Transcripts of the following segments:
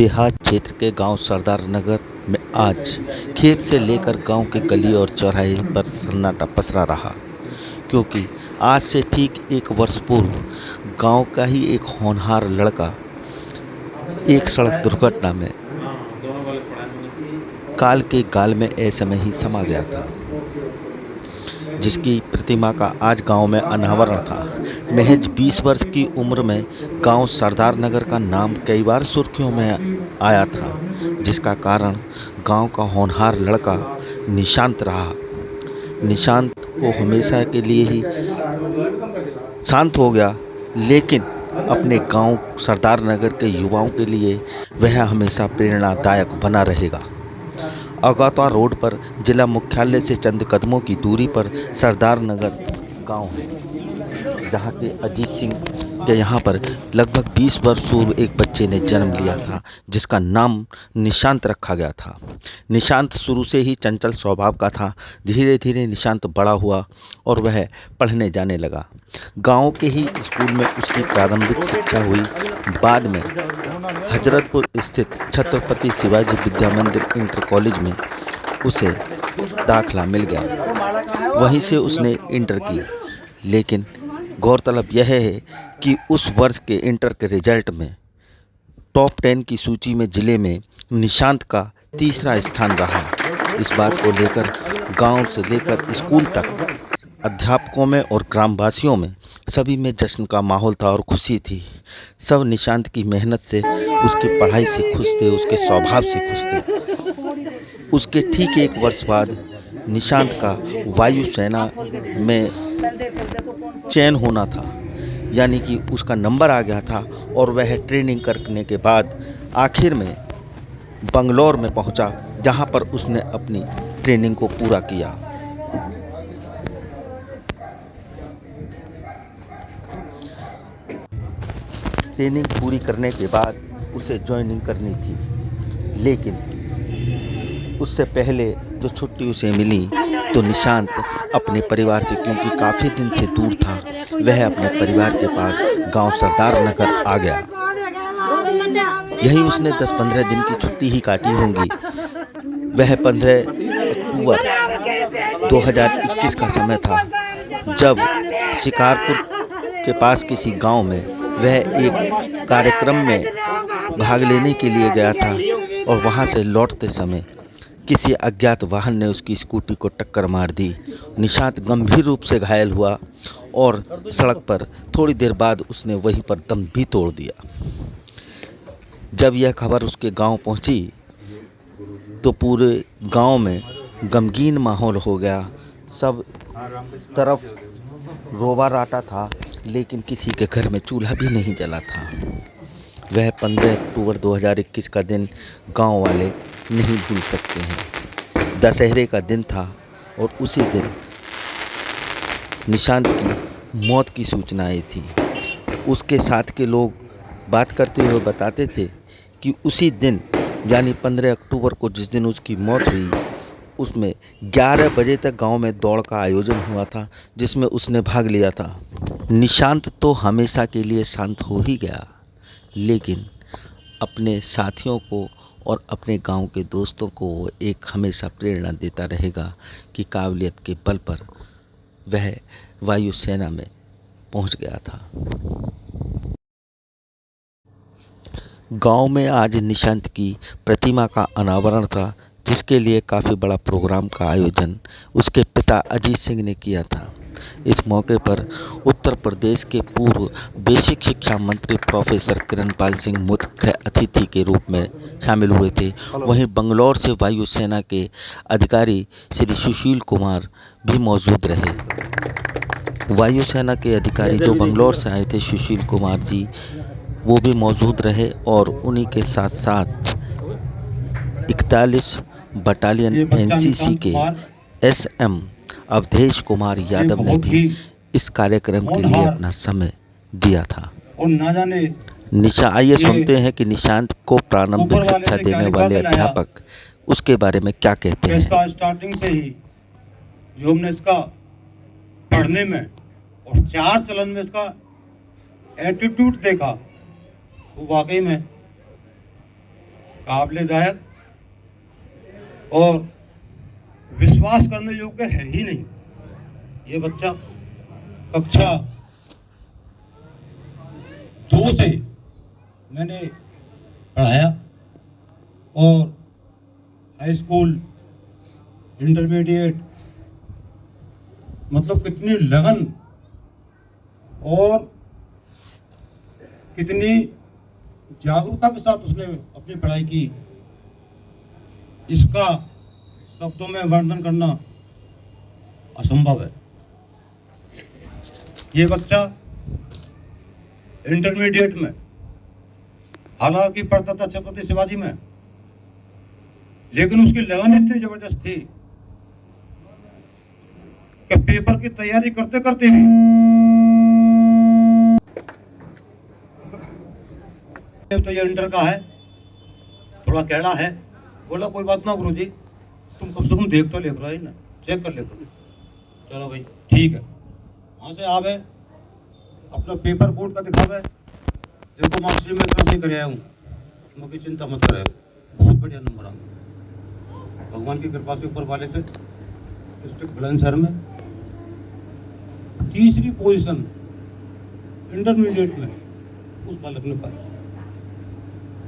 देहात क्षेत्र के गांव सरदार नगर में आज खेत से लेकर गांव के गली और चौराहे पर सन्नाटा पसरा रहा, क्योंकि आज से ठीक 1 वर्ष पूर्व गांव का ही एक होनहार लड़का एक सड़क दुर्घटना में काल के गाल में ऐसे में ही समा गया था, जिसकी प्रतिमा का आज गांव में अनावरण था। महज 20 वर्ष की उम्र में गांव सरदार नगर का नाम कई बार सुर्खियों में आया था, जिसका कारण गांव का होनहार लड़का निशांत रहा। निशांत को हमेशा के लिए ही शांत हो गया, लेकिन अपने गांव सरदार नगर के युवाओं के लिए वह हमेशा प्रेरणादायक बना रहेगा। अगौता रोड पर जिला मुख्यालय से चंद कदमों की दूरी पर सरदार नगर गांव है, जहां के अजीत सिंह के यहाँ पर लगभग 20 वर्ष पूर्व एक बच्चे ने जन्म लिया था, जिसका नाम निशांत रखा गया था। निशांत शुरू से ही चंचल स्वभाव का था। धीरे धीरे निशांत बड़ा हुआ और वह पढ़ने जाने लगा। गांव के ही स्कूल में उसकी प्रारंभिक शिक्षा हुई। बाद में हजरतपुर स्थित छत्रपति शिवाजी विद्या मंदिर इंटर कॉलेज में उसे दाखिला मिल गया। वहीं से उसने इंटर की, लेकिन गौरतलब यह है कि उस वर्ष के इंटर के रिजल्ट में टॉप 10 की सूची में जिले में निशांत का तीसरा स्थान रहा। इस बात को लेकर गांव से लेकर स्कूल तक अध्यापकों में और ग्रामवासियों में सभी में जश्न का माहौल था और खुशी थी। सब निशांत की मेहनत से, उसकी पढ़ाई से खुश थे, उसके स्वभाव से खुश थे। उसके ठीक 1 वर्ष बाद निशांत का वायुसेना में चयन होना था, यानी कि उसका नंबर आ गया था और वह ट्रेनिंग करने के बाद आखिर में बंगलौर में पहुंचा, जहां पर उसने अपनी ट्रेनिंग को पूरा किया। ट्रेनिंग पूरी करने के बाद उसे ज्वाइनिंग करनी थी, लेकिन उससे पहले जो छुट्टी उसे मिली तो निशांत अपने परिवार से, क्योंकि काफ़ी दिन से दूर था, वह अपने परिवार के पास गांव सरदार नगर आ गया। यहीं उसने 10-15 दिन की छुट्टी ही काटी होंगी। वह 15 अक्टूबर 2021 का समय था, जब शिकारपुर के पास किसी गांव में वह एक कार्यक्रम में भाग लेने के लिए गया था और वहां से लौटते समय किसी अज्ञात वाहन ने उसकी स्कूटी को टक्कर मार दी। निशांत गंभीर रूप से घायल हुआ और सड़क पर थोड़ी देर बाद उसने वहीं पर दम भी तोड़ दिया। जब यह खबर उसके गांव पहुंची तो पूरे गांव में गमगीन माहौल हो गया। सब तरफ रोबा राटा था, लेकिन किसी के घर में चूल्हा भी नहीं जला था। वह 15 अक्टूबर 2021 का दिन गांव वाले नहीं भूल सकते हैं। दशहरे का दिन था और उसी दिन निशांत की मौत की सूचना आई थी। उसके साथ के लोग बात करते हुए बताते थे कि उसी दिन यानी 15 अक्टूबर को जिस दिन उसकी मौत हुई, उसमें 11 बजे तक गांव में दौड़ का आयोजन हुआ था, जिसमें उसने भाग लिया था। निशांत तो हमेशा के लिए शांत हो ही गया, लेकिन अपने साथियों को और अपने गांव के दोस्तों को वो एक हमेशा प्रेरणा देता रहेगा कि काबिलियत के बल पर वह वायुसेना में पहुंच गया था। गांव में आज निशांत की प्रतिमा का अनावरण था, जिसके लिए काफ़ी बड़ा प्रोग्राम का आयोजन उसके पिता अजीत सिंह ने किया था। इस मौके पर उत्तर प्रदेश के पूर्व बेसिक शिक्षा मंत्री प्रोफेसर किरणपाल सिंह मुख्य अतिथि के रूप में शामिल हुए थे। वहीं बंगलौर से वायुसेना के अधिकारी श्री सुशील कुमार भी मौजूद रहे। वायुसेना के अधिकारी जो बंगलौर से आए थे, सुशील कुमार जी, वो भी मौजूद रहे और उन्हीं के साथ साथ 41 बटालियन एनसीसी के एसएम अवधेश कुमार यादव ने भी इस कार्यक्रम के लिए अपना समय दिया था। आइए सुनते हैं कि निशांत को प्रारंभिक शिक्षा देने वाले अध्यापक उसके बारे में क्या कहते हैं। इसका स्टार्टिंग से ही जो हमने इसका पढ़ने में और चार चलन में इसका एटीट्यूड देखा, वो वाकई में काबिल-ए-दायक और विश्वास करने योग्य है ही नहीं। ये बच्चा कक्षा 2 से मैंने पढ़ाया और हाई स्कूल, इंटरमीडिएट, मतलब कितनी लगन और कितनी जागरूकता के साथ उसने अपनी पढ़ाई की, इसका शब्दों में वर्णन करना असंभव है। ये बच्चा इंटरमीडिएट में हालांकि पढ़ता था छत्रपति शिवाजी में, लेकिन उसकी लगन इतनी जबरदस्त थी कि पेपर की तैयारी करते करते भी तो ये इंटर का है, थोड़ा कैड़ा है। बोला कोई बात ना गुरुजी, तुम कम से कम देख तो ले रहा है ना, चेक कर ले। चलो भाई ठीक है। वहाँ से आवे अपना पेपर बोर्ड का दिखावे, देखो मास्टरी में इतना नहीं कर आया हूँ, मुझे चिंता मत करे, बहुत बढ़िया नंबर आ गया भगवान की कृपा से ऊपर वाले से। डिस्ट्रिक्ट बुलंदशहर में 3री पोजीशन इंटरमीडिएट में उस बालक ने पाई।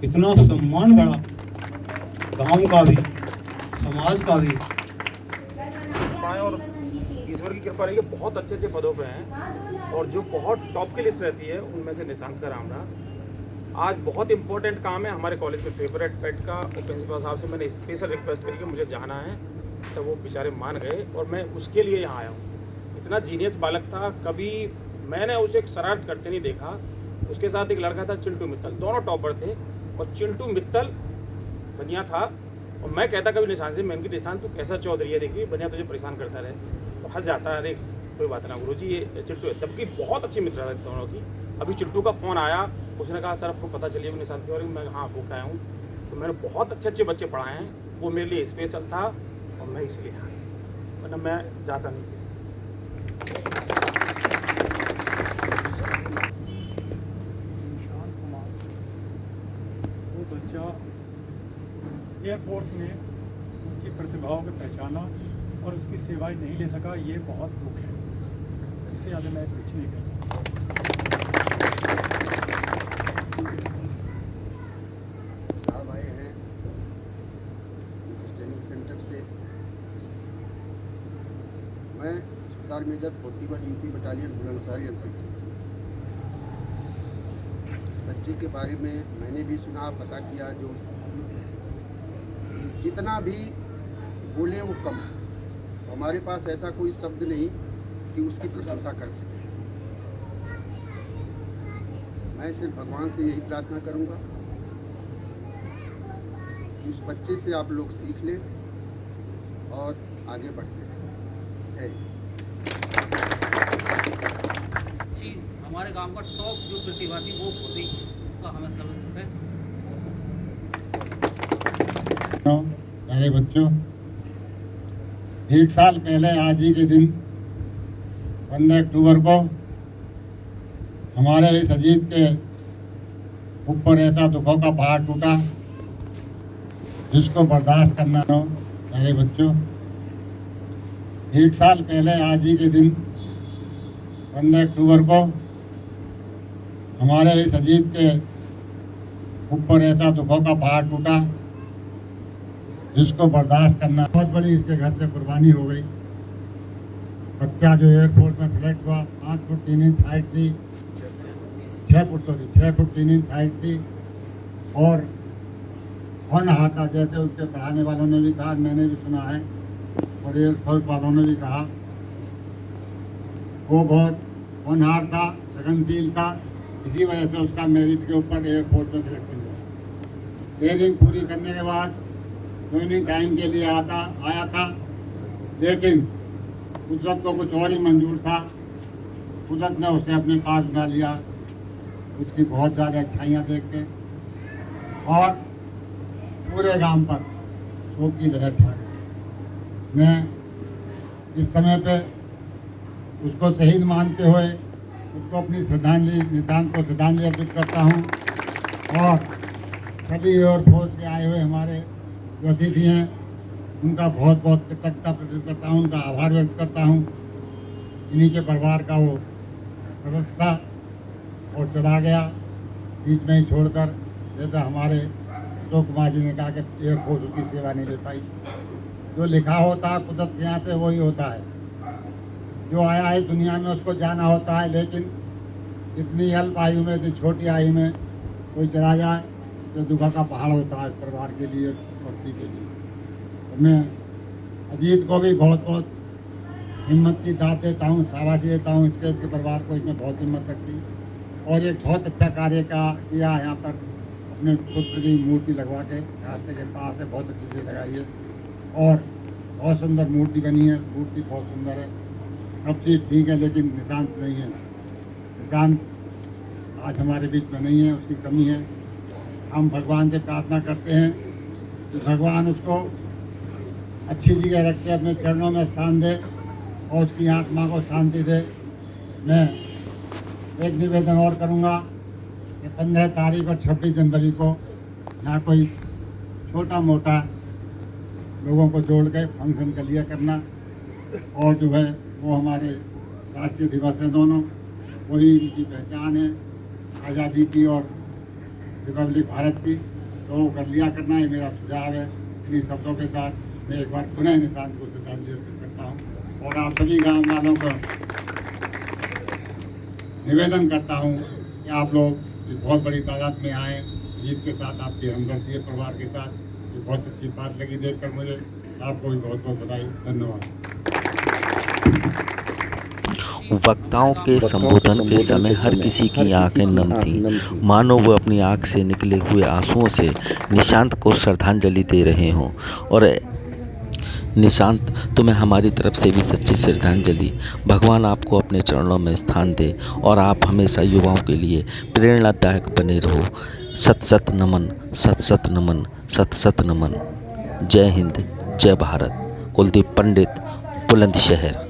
इतना सम्मान बढ़ा गांव का भी, समाज का भी। और ईश्वर की कृपा रही है, बहुत अच्छे अच्छे पदों पे हैं और जो बहुत टॉप की लिस्ट रहती है उनमें से निशांत का नाम रहा। आज बहुत इंपॉर्टेंट काम है हमारे कॉलेज में पेपर एट पेट का, और प्रिंसिपल साहब से मैंने स्पेशल रिक्वेस्ट करी कि मुझे जाना है, तो वो बेचारे मान गए और मैं उसके लिए यहाँ आया हूँ। इतना जीनियस बालक था, कभी मैंने उसे शरारत करते नहीं देखा। उसके साथ एक लड़का था चिंटू मित्तल, दोनों टॉपर थे और चिंटू मित्तल बनिया था और मैं कहता कभी निशान से, मैंने निशान तू कैसा चौधरी है, देखिए बनिया तुझे परेशान करता रहे, तो हंस जाता है, अरे कोई बात ना गुरुजी ये चिंटू है। तब की बहुत अच्छी मित्रता थी दोनों की। अभी चिंटू का फ़ोन आया, उसने कहा सर आपको पता चलिए निशान के बारे में। मैं हाँ भूखा आया हूँ। तो मैंने बहुत अच्छे अच्छे बच्चे पढ़ाए हैं, वो मेरे लिए स्पेशल था और मैं इसलिए आया, वरना मैं जाता नहीं। वो बच्चा एयरफोर्स में उसकी प्रतिभाओं को पहचाना और उसकी सेवाएं नहीं ले सका, ये बहुत दुख है। इससे ज़्यादा मैं कुछ नहीं कहता। साहब आए हैं ट्रेनिंग सेंटर से। मैं Subedar major 41 UP battalion Bulandshahr NCC. इस बच्चे के बारे में मैंने भी सुना, पता किया, जो जितना भी बोले वो कम। हमारे पास ऐसा कोई शब्द नहीं कि उसकी प्रशंसा कर सके। मैं सिर्फ भगवान से यही प्रार्थना करूंगा कि उस बच्चे से आप लोग सीख लें और आगे बढ़ते रहें। जय हिंद। हमारे गांव का टॉप जो प्रतिभा थी वो खो गई, इसका हमें सब है। प्यारे बच्चों, 1 साल पहले आज ही के दिन 15 अक्टूबर को हमारे इस अजीत के ऊपर ऐसा दुखों का पहाड़ टूटा जिसको बर्दाश्त करना हो। प्यारे बच्चों, 1 साल पहले आज ही के दिन 15 अक्टूबर को हमारे इस अजीत के ऊपर ऐसा दुखों का पहाड़ टूटा जिसको बर्दाश्त करना बहुत बड़ी इसके घर से कुर्बानी हो गई। बच्चा जो एयरफोर्स में सेलेक्ट हुआ, 5 फुट 3 इंच हाइट थी, 6 फुट 3 इंच हाइट थी और होनहार था, जैसे उसके पढ़ाने वालों ने भी कहा, मैंने भी सुना है और एयरफोर्स वालों ने भी कहा। वो बहुत होनहार था, लगनशील था, इसी वजह से उसका मेरिट के ऊपर एयरफोर्स में सिलेक्शन हुआ। ट्रेनिंग पूरी करने के बाद ज्वाइनिंग टाइम के लिए आया था, लेकिन कुदरत को कुछ और ही मंजूर था। कुदरत ने उसे अपने पास बना लिया, उसकी बहुत ज़्यादा अच्छाइयाँ देख के, और पूरे गांव पर शोक की लहर छा गई। मैं इस समय पे उसको शहीद मानते हुए उसको अपनी श्रद्धांजलि, निशांत को श्रद्धांजलि अर्पित करता हूँ और सभी एयरफोर्स से आए हुए हमारे जो अतिथि हैं उनका बहुत बहुत कृतज्ञता प्रकट करता हूँ, उनका आभार व्यक्त करता हूँ। इन्हीं के परिवार का वो सदस्य था और चला गया बीच में ही छोड़कर। जैसा हमारे अशोक कुमार जी ने कहा कि एयरफोर्स उसकी सेवा नहीं ले पाई। जो लिखा होता है कुदरत के यहाँ से वही होता है। जो आया है दुनिया में उसको जाना होता है, लेकिन इतनी अल्प आयु में, इतनी छोटी आयु में कोई चला जाए तो दुख का पहाड़ होता है परिवार के लिए, व्यक्ति के लिए। तो मैं अजीत को भी बहुत बहुत हिम्मत की दाद देता हूँ, शाबाशी देता हूँ। इसके परिवार को इसमें बहुत हिम्मत रखी और एक बहुत अच्छा कार्य किया यहाँ पर। अपने पुत्र की मूर्ति लगवा के रास्ते के पास है, बहुत अच्छी से लगाई है और बहुत सुंदर मूर्ति बनी है। मूर्ति बहुत सुंदर है, सब चीज़ ठीक है, लेकिन निशांत नहीं है। निशांत आज हमारे बीच में नहीं है, उसकी कमी है। हम भगवान से प्रार्थना करते हैं कि भगवान उसको अच्छी जगह रख के अपने चरणों में स्थान दे और उसकी आत्मा को शांति दे। मैं एक निवेदन और करूंगा कि 15 तारीख और 26 जनवरी को यहाँ कोई छोटा मोटा लोगों को जोड़ के फंक्शन कर लिया करना, और जो है वो हमारे राष्ट्रीय दिवस हैं दोनों, वही इनकी पहचान है आज़ादी की और रिपब्लिक भारत की, तो वो कर लिया करना। ये मेरा सुझाव है। इन्हीं शब्दों के साथ मैं एक बार पुनः निशांत को श्रद्धांजलि अर्पित करता हूँ और आप सभी गाँव वालों को निवेदन करता हूँ कि आप लोग बहुत बड़ी तादाद में आए। जीत के साथ आपकी हमदर्दी है परिवार के साथ, ये बहुत अच्छी बात लगी देखकर मुझे। आपको भी बहुत बहुत बधाई, धन्यवाद। वक्ताओं के संबोधन के समय हर किसी की आंखें नम थीं, मानो वो अपनी आंख से निकले हुए आंसुओं से निशांत को श्रद्धांजलि दे रहे हों। और निशांत, तुम्हें हमारी तरफ से भी सच्ची श्रद्धांजलि। भगवान आपको अपने चरणों में स्थान दे और आप हमेशा युवाओं के लिए प्रेरणादायक बने रहो। सत सत नमन, सत सत नमन, सत सत नमन। जय हिंद, जय भारत। कुलदीप पंडित, बुलंदशहर।